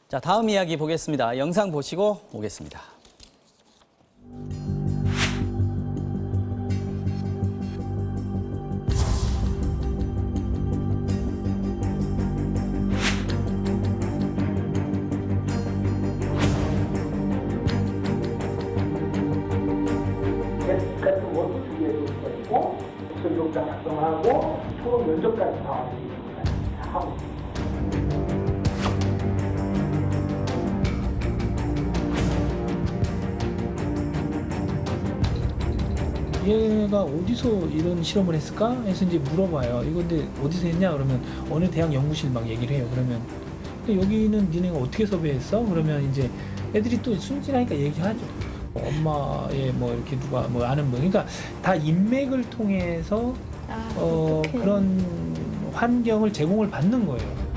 자, 다음 이야기 보겠습니다. 영상 보시고 오겠습니다. 같은 원수 주의에 있고 목소리록장 작성하고 초록 면접까지 다 하고 있습니다. 얘가 어디서 이런 실험을 했을까? 해서 이제 물어봐요. 이거 근데 어디서 했냐? 그러면 어느 대학 연구실 막 얘기를 해요. 그러면 여기는 니네가 어떻게 섭외했어? 그러면 이제 애들이 또 순진하니까 얘기하죠. 엄마의 뭐 이렇게 누가 뭐 아는 분. 그러니까 다 인맥을 통해서 그런 환경을 제공을 받는 거예요.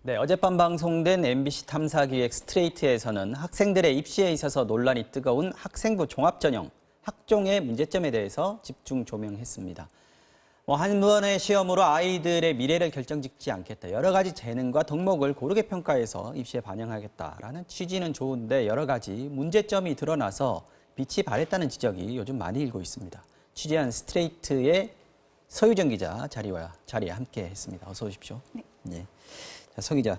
네, 어젯밤 방송된 MBC 탐사기획 스트레이트에서는 학생들의 입시에 있어서 논란이 뜨거운 학생부 종합전형, 학종의 문제점에 대해서 집중 조명했습니다. 한 번의 시험으로 아이들의 미래를 결정짓지 않겠다. 여러 가지 재능과 덕목을 고르게 평가해서 입시에 반영하겠다라는 취지는 좋은데 여러 가지 문제점이 드러나서 빛이 발했다는 지적이 요즘 많이 일고 있습니다. 취재한 스트레이트의 서유정 기자 자리에 함께 했습니다. 어서 오십시오. 네. 자, 서 기자,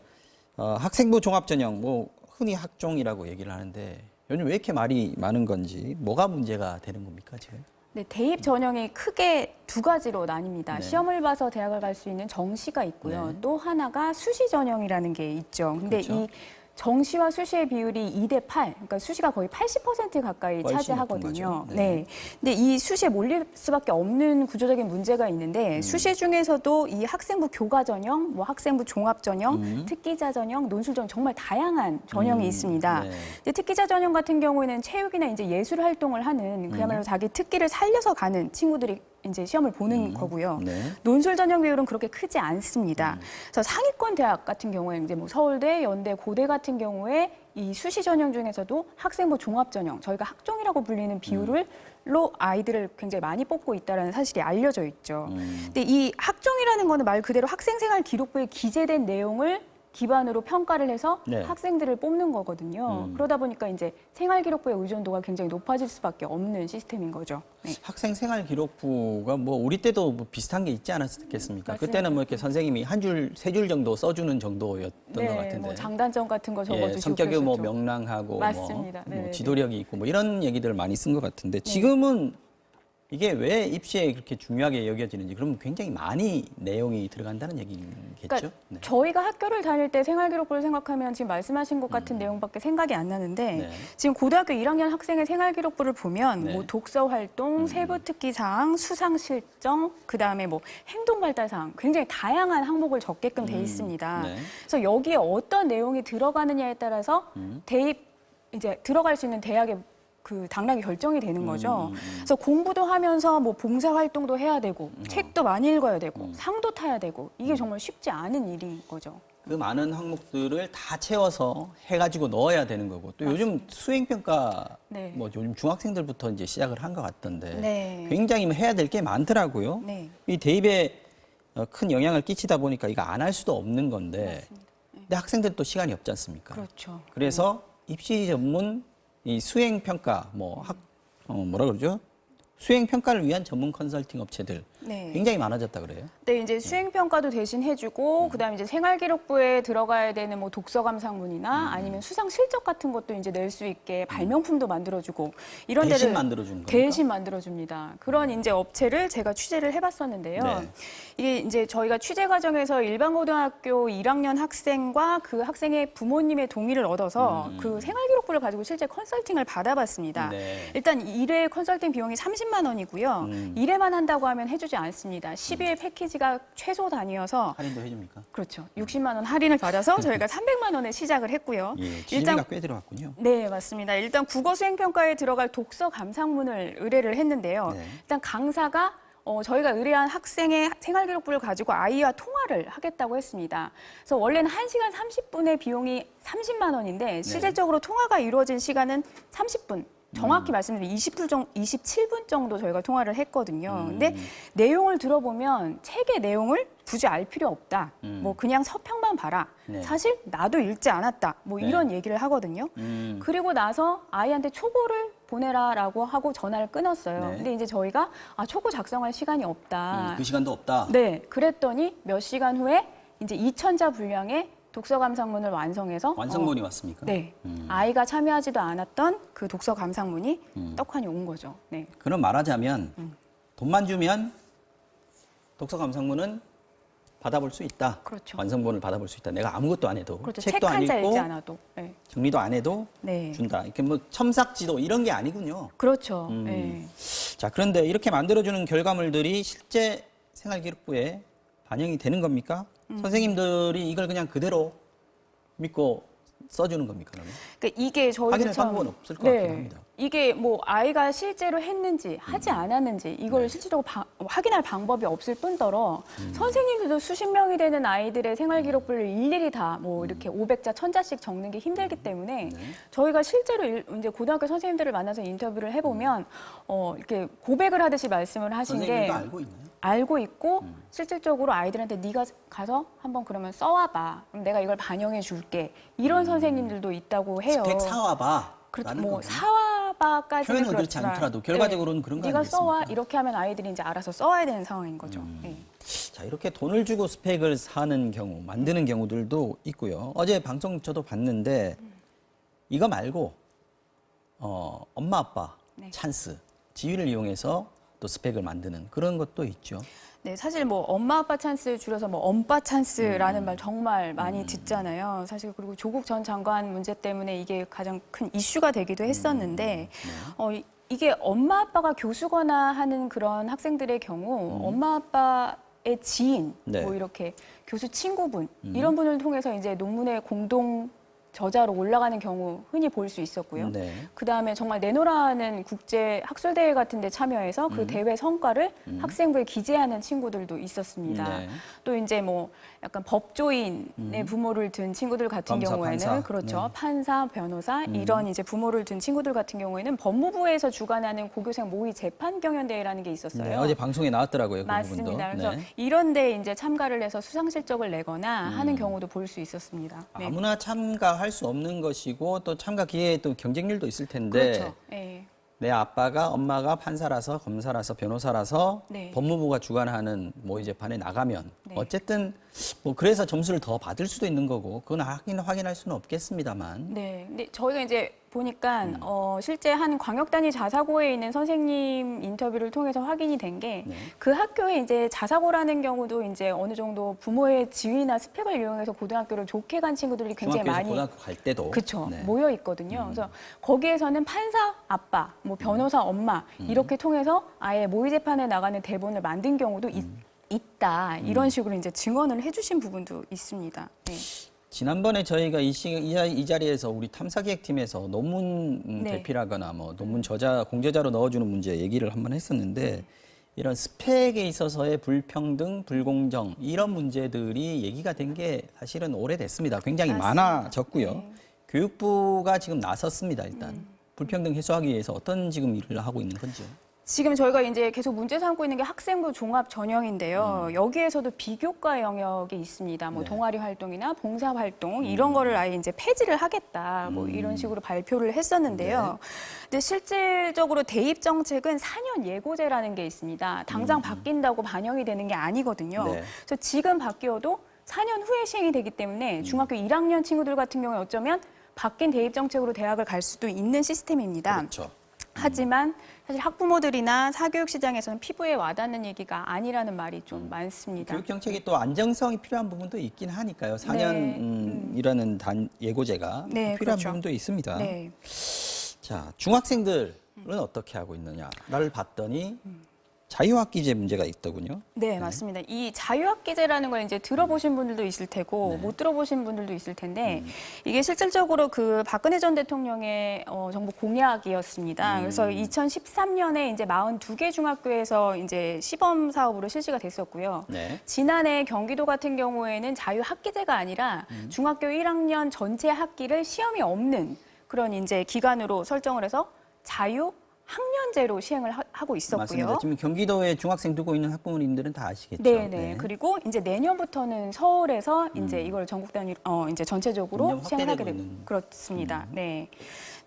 학생부 종합전형, 뭐 흔히 학종이라고 얘기를 하는데 요즘 왜 이렇게 말이 많은 건지, 뭐가 문제가 되는 겁니까 지금? 네, 대입 전형이 크게 두 가지로 나뉩니다. 네. 시험을 봐서 대학을 갈 수 있는 정시가 있고요. 네. 또 하나가 수시 전형이라는 게 있죠. 근데 그렇죠. 이 정시와 수시의 비율이 2대 8, 그러니까 수시가 거의 80% 가까이 훨씬 차지하거든요. 높은 거죠. 네. 근데 이 수시에 몰릴 수밖에 없는 구조적인 문제가 있는데 수시 중에서도 이 학생부 교과 전형, 뭐 학생부 종합 전형, 특기자 전형, 논술 전형 정말 다양한 전형이 있습니다. 네. 근데 특기자 전형 같은 경우에는 체육이나 이제 예술 활동을 하는 그야말로 자기 특기를 살려서 가는 친구들이 이제 시험을 보는 거고요. 네. 논술 전형 비율은 그렇게 크지 않습니다. 그래서 상위권 대학 같은 경우에 이제 뭐 서울대, 연대, 고대 같은 경우에 이 수시 전형 중에서도 학생부 종합 전형, 저희가 학종이라고 불리는 비율로 아이들을 굉장히 많이 뽑고 있다는 사실이 알려져 있죠. 근데 이 학종이라는 거는 말 그대로 학생생활 기록부에 기재된 내용을 기반으로 평가를 해서 네. 학생들을 뽑는 거거든요. 그러다 보니까 이제 생활기록부의 의존도가 굉장히 높아질 수밖에 없는 시스템인 거죠. 네. 학생 생활 기록부가 뭐 우리 때도 뭐 비슷한 게 있지 않았겠습니까? 맞습니다. 그때는 뭐 이렇게 선생님이 한 줄, 세 줄 정도 써주는 정도였던 것 같은데. 뭐 장단점 같은 거 적어주시고 성격이 뭐 그랬었죠. 명랑하고 맞습니다. 뭐 네네네. 지도력이 있고 뭐 이런 얘기들을 많이 쓴 것 같은데 지금은 이게 왜 입시에 그렇게 중요하게 여겨지는지, 그럼 굉장히 많이 내용이 들어간다는 얘기겠죠? 그러니까 네. 저희가 학교를 다닐 때 생활기록부를 생각하면 지금 말씀하신 것 같은 내용밖에 생각이 안 나는데 네. 지금 고등학교 1학년 학생의 생활기록부를 보면 네. 뭐 독서 활동, 세부 특기 사항, 수상 실정, 그다음에 뭐 행동 발달 사항 굉장히 다양한 항목을 적게끔 돼 있습니다. 네. 그래서 여기에 어떤 내용이 들어가느냐에 따라서 대입 이제 들어갈 수 있는 대학의 그 당락이 결정이 되는 거죠. 그래서 공부도 하면서 뭐 봉사 활동도 해야 되고 책도 많이 읽어야 되고 상도 타야 되고 이게 정말 쉽지 않은 일인 거죠. 그 많은 항목들을 다 채워서 해가지고 넣어야 되는 거고, 또 요즘 수행평가 네. 뭐 요즘 중학생들부터 이제 시작을 한 것 같던데 네. 굉장히 해야 될 게 많더라고요. 네. 이 대입에 큰 영향을 끼치다 보니까 이거 안 할 수도 없는 건데, 근데 학생들 또 시간이 없지 않습니까? 그렇죠. 그래서 입시 전문 이 수행평가 뭐라 그러죠? 수행평가를 위한 전문 컨설팅 업체들 네. 굉장히 많아졌다 그래요. 네, 이제 수행평가도 대신 해주고, 그다음에 이제 생활기록부에 들어가야 되는 뭐 독서 감상문이나 아니면 수상 실적 같은 것도 이제 낼 수 있게 발명품도 만들어주고 이런 대신 데를 만들어주는 겁니까? 대신 만들어줍니다. 그런 이제 업체를 제가 취재를 해봤었는데요. 네. 이게 이제 저희가 취재 과정에서 일반 고등학교 1학년 학생과 그 학생의 부모님의 동의를 얻어서 그 생활기록부를 가지고 실제 컨설팅을 받아봤습니다. 네. 일단 1회 컨설팅 비용이 30만 원이고요. 1회만 한다고 하면 해주지 않습니다. 12회 패키지가 최소 단위여서 할인도 해줍니까? 그렇죠. 60만 원 할인을 받아서 저희가 300만 원에 시작을 했고요. 예, 지지비가 꽤 들어갔군요. 네, 맞습니다. 일단 국어 수행평가에 들어갈 독서 감상문을 의뢰를 했는데요. 네. 일단 강사가 저희가 의뢰한 학생의 생활기록부를 가지고 아이와 통화를 하겠다고 했습니다. 그래서 원래는 1시간 30분의 비용이 30만 원인데 실질적으로 통화가 이루어진 시간은 30분. 정확히 말씀드리면 27분 정도 저희가 통화를 했거든요. 근데 내용을 들어보면 책의 내용을 굳이 알 필요 없다. 뭐 그냥 서평만 봐라. 네. 사실 나도 읽지 않았다. 뭐 네. 이런 얘기를 하거든요. 그리고 나서 아이한테 초고를 보내라라고 하고 전화를 끊었어요. 네. 근데 이제 저희가 초고 작성할 시간이 없다. 그 시간도 없다. 네, 그랬더니 몇 시간 후에 이제 2,000자 분량의 독서 감상문을 완성해서 완성본이 왔습니까? 네, 아이가 참여하지도 않았던 그 독서 감상문이 떡하니 온 거죠. 네, 그럼 말하자면 돈만 주면 독서 감상문은 받아볼 수 있다. 그렇죠. 완성본을 받아볼 수 있다. 내가 아무것도 안 해도 그렇죠. 책도 책 안 한 자 읽고 읽지 않아도. 네, 정리도 안 해도 네, 준다. 이렇게 뭐 첨삭지도 이런 게 아니군요. 그렇죠. 네. 자, 그런데 이렇게 만들어주는 결과물들이 실제 생활기록부에 반영이 되는 겁니까? 선생님들이 이걸 그냥 그대로 믿고 써주는 겁니까? 그러면? 그러니까 이게 저희도 확인할 참- 방법은 없을 것 같긴 합니다. 이게 뭐 아이가 실제로 했는지 하지 않았는지 이걸 네. 실질적으로 확인할 방법이 없을 뿐더러 선생님들도 수십 명이 되는 아이들의 생활 기록부를 일일이 다 뭐 이렇게 500자, 1000자씩 적는 게 힘들기 때문에 네. 저희가 실제로 이제 고등학교 선생님들을 만나서 인터뷰를 해보면 이렇게 고백을 하듯이 말씀을 하신 게 선생님들도 알고 있나요? 알고 있고 실질적으로 아이들한테 네가 가서 한번 그러면 써와봐. 그럼 내가 이걸 반영해 줄게. 이런 선생님들도 있다고 해요. 스펙 사와봐. 그렇죠. 라는 뭐 거군요. 사와바까지는 표현은 그렇지 그렇지만 않더라도 결과적으로는 그런 거 네가 아니겠습니까? 써와 이렇게 하면 아이들이 이제 알아서 써와야 되는 상황인 거죠. 네. 자, 이렇게 돈을 주고 스펙을 사는 경우, 만드는 경우들도 있고요. 어제 방송 저도 봤는데 이거 말고 엄마 아빠 네. 찬스, 지위를 이용해서 또 스펙을 만드는 그런 것도 있죠. 네, 사실 뭐 엄마 아빠 찬스 줄여서 뭐 엄빠 찬스라는 말 정말 많이 듣잖아요. 사실 그리고 조국 전 장관 문제 때문에 이게 가장 큰 이슈가 되기도 했었는데 이게 엄마 아빠가 교수거나 하는 그런 학생들의 경우 엄마 아빠의 지인 네. 뭐 이렇게 교수 친구분 이런 분을 통해서 이제 논문의 공동 저자로 올라가는 경우 흔히 볼 수 있었고요. 네. 그다음에 정말 내노라는 국제 학술 대회 같은 데 참여해서 그 대회 성과를 학생부에 기재하는 친구들도 있었습니다. 네. 또 이제 뭐 약간 법조인의 부모를 둔 친구들 같은 검사, 경우에는 판사. 그렇죠. 네. 판사, 변호사 이런 이제 부모를 둔 친구들 같은 경우에는 법무부에서 주관하는 고교생 모의 재판 경연 대회라는 게 있었어요. 네, 어제 방송에 나왔더라고요. 그 맞습니다. 부분도. 그래서 네. 이런 데 이제 참가를 해서 수상 실적을 내거나 하는 경우도 볼 수 있었습니다. 네. 아무나 참가할 수 없는 것이고 또 참가 기회에 또 경쟁률도 있을 텐데 그렇죠. 네. 내 아빠가 엄마가 판사라서 검사라서 변호사라서 네. 법무부가 주관하는 모의 재판에 나가면 네. 어쨌든 뭐 그래서 점수를 더 받을 수도 있는 거고 그건 확인할 수는 없겠습니다만 네, 근데 저희가 이제 보니까 실제 한 광역단위 자사고에 있는 선생님 인터뷰를 통해서 확인이 된 게 그 네. 학교에 이제 자사고라는 경우도 이제 어느 정도 부모의 지위나 스펙을 이용해서 고등학교를 좋게 간 친구들이 굉장히 중학교에서 많이 고등학교 갈 때도 그렇죠. 네. 모여 있거든요. 그래서 거기에서는 판사 아빠, 뭐 변호사 엄마 이렇게 통해서 아예 모의 재판에 나가는 대본을 만든 경우도 있다. 이런 식으로 이제 증언을 해주신 부분도 있습니다. 네. 지난번에 저희가 이 자리에서 우리 탐사기획팀에서 논문 네. 대필하거나 뭐 논문 공저자로 넣어주는 문제 얘기를 한번 했었는데 이런 스펙에 있어서의 불평등, 불공정 이런 문제들이 얘기가 된 게 사실은 오래됐습니다. 굉장히 맞습니다. 많아졌고요. 네. 교육부가 지금 나섰습니다. 일단 불평등 해소하기 위해서 어떤 지금 일을 하고 있는 건지요? 지금 저희가 이제 계속 문제 삼고 있는 게 학생부 종합 전형인데요. 여기에서도 비교과 영역이 있습니다. 뭐 네. 동아리 활동이나 봉사 활동 이런 거를 아예 이제 폐지를 하겠다. 뭐 이런 식으로 발표를 했었는데요. 근데 실질적으로 대입 정책은 4년 예고제라는 게 있습니다. 당장 바뀐다고 반영이 되는 게 아니거든요. 네. 그래서 지금 바뀌어도 4년 후에 시행이 되기 때문에 중학교 1학년 친구들 같은 경우에 어쩌면 바뀐 대입 정책으로 대학을 갈 수도 있는 시스템입니다. 그렇죠. 하지만 사실 학부모들이나 사교육 시장에서는 피부에 와닿는 얘기가 아니라는 말이 좀 많습니다. 교육 정책이 또 안정성이 필요한 부분도 있긴 하니까요. 4년이라는 예고제가 네, 필요한 그렇죠. 부분도 있습니다. 네. 자, 중학생들은 어떻게 하고 있느냐를 봤더니 자유학기제 문제가 있더군요. 네, 맞습니다. 이 자유학기제라는 걸 이제 들어보신 분들도 있을 테고 못 들어보신 분들도 있을 텐데 이게 실질적으로 그 박근혜 전 대통령의 정부 공약이었습니다. 그래서 2013년에 이제 42개 중학교에서 이제 시범 사업으로 실시가 됐었고요. 네. 지난해 경기도 같은 경우에는 자유학기제가 아니라 중학교 1학년 전체 학기를 시험이 없는 그런 이제 기간으로 설정을 해서 자유 학년제로 시행을 하고 있었고요. 맞습니다. 지금 경기도에 중학생 두고 있는 학부모님들은 다 아시겠죠. 네. 그리고 이제 내년부터는 서울에서 이제 이걸 전국 단위 이제 전체적으로 점점 시행을 하게 확대되고 되고 있는. 그렇습니다. 네.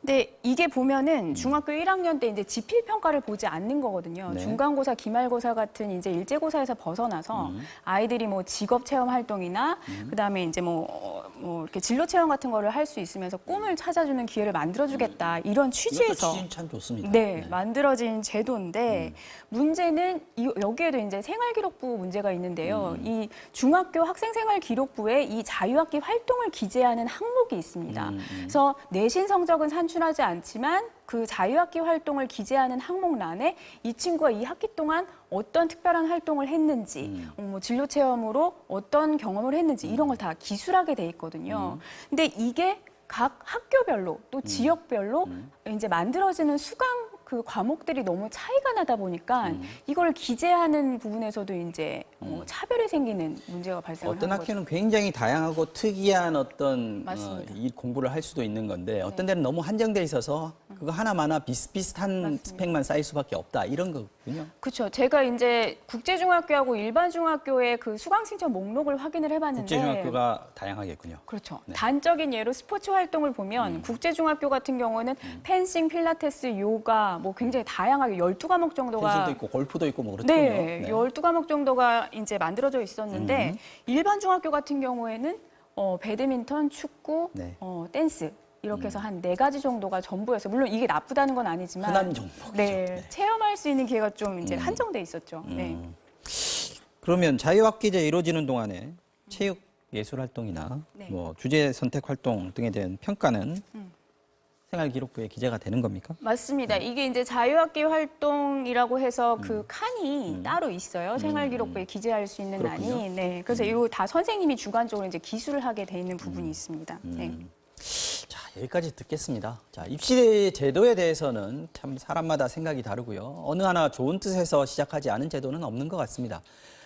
근데 이게 보면은 중학교 1학년 때 이제 지필 평가를 보지 않는 거거든요. 네. 중간고사, 기말고사 같은 이제 일제고사에서 벗어나서 아이들이 뭐 직업 체험 활동이나 그다음에 이제 뭐 이렇게 진로 체험 같은 거를 할 수 있으면서 꿈을 찾아주는 기회를 만들어주겠다 이런 이것도 취지에서 취지는 참 좋습니다. 네, 만들어진 제도인데 문제는 여기에도 이제 생활기록부 문제가 있는데요. 이 중학교 학생생활기록부에 이 자유학기 활동을 기재하는 항목이 있습니다. 그래서 내신 성적은 산출하지 않지만 그 자유학기 활동을 기재하는 항목란에 이 친구가 이 학기 동안 어떤 특별한 활동을 했는지, 뭐 진로 체험으로 어떤 경험을 했는지 이런 걸 다 기술하게 돼 있거든요. 근데 이게 각 학교별로 또 지역별로 이제 만들어지는 수강 그 과목들이 너무 차이가 나다 보니까 이걸 기재하는 부분에서도 이제 차별이 생기는 문제가 발생을 어떤 하는 거죠. 학교는 굉장히 다양하고 특이한 어떤 맞습니다. 이 공부를 할 수도 있는 건데 어떤 데는 너무 한정돼 있어서 그거 하나마나 비슷비슷한 맞습니다. 스펙만 쌓일 수밖에 없다 이런 거군요. 그렇죠. 제가 이제 국제중학교하고 일반중학교의 그 수강 신청 목록을 확인을 해봤는데 국제중학교가 다양하겠군요. 그렇죠. 네. 단적인 예로 스포츠 활동을 보면 국제중학교 같은 경우는 펜싱, 필라테스, 요가 뭐 굉장히 다양하게 12과목 정도가 펜싱도 있고 골프도 있고 뭐 그렇군요. 네, 12과목 정도가 이제 만들어져 있었는데 일반 중학교 같은 경우에는 배드민턴, 축구, 네. 댄스 이렇게 해서 한 4가지 정도가 전부였어요. 물론 이게 나쁘다는 건 아니지만 흔한 종목이죠. 네, 네. 체험할 수 있는 기회가 좀 이제 한정돼 있었죠. 네. 그러면 자유학기제 이루어지는 동안에 체육 예술 활동이나 네. 뭐 주제 선택 활동 등에 대한 평가는 생활기록부에 기재가 되는 겁니까? 맞습니다. 이게 이제 자유학기 활동이라고 해서 그 칸이 따로 있어요. 생활기록부에 기재할 수 있는 그렇군요. 란이. 네. 그래서 이거 다 선생님이 주관적으로 이제 기술을 하게 돼 있는 부분이 있습니다. 네. 자, 여기까지 듣겠습니다. 자, 입시 제도에 대해서는 참 사람마다 생각이 다르고요. 어느 하나 좋은 뜻에서 시작하지 않은 제도는 없는 것 같습니다.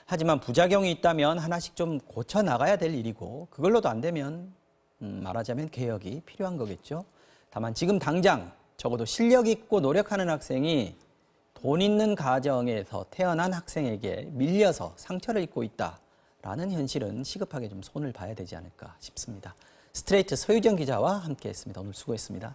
하지만 부작용이 있다면 하나씩 좀 고쳐 나가야 될 일이고 그걸로도 안 되면 말하자면 개혁이 필요한 거겠죠. 다만 지금 당장 적어도 실력 있고 노력하는 학생이 돈 있는 가정에서 태어난 학생에게 밀려서 상처를 입고 있다라는 현실은 시급하게 좀 손을 봐야 되지 않을까 싶습니다. 스트레이트 서유정 기자와 함께했습니다. 오늘 수고했습니다.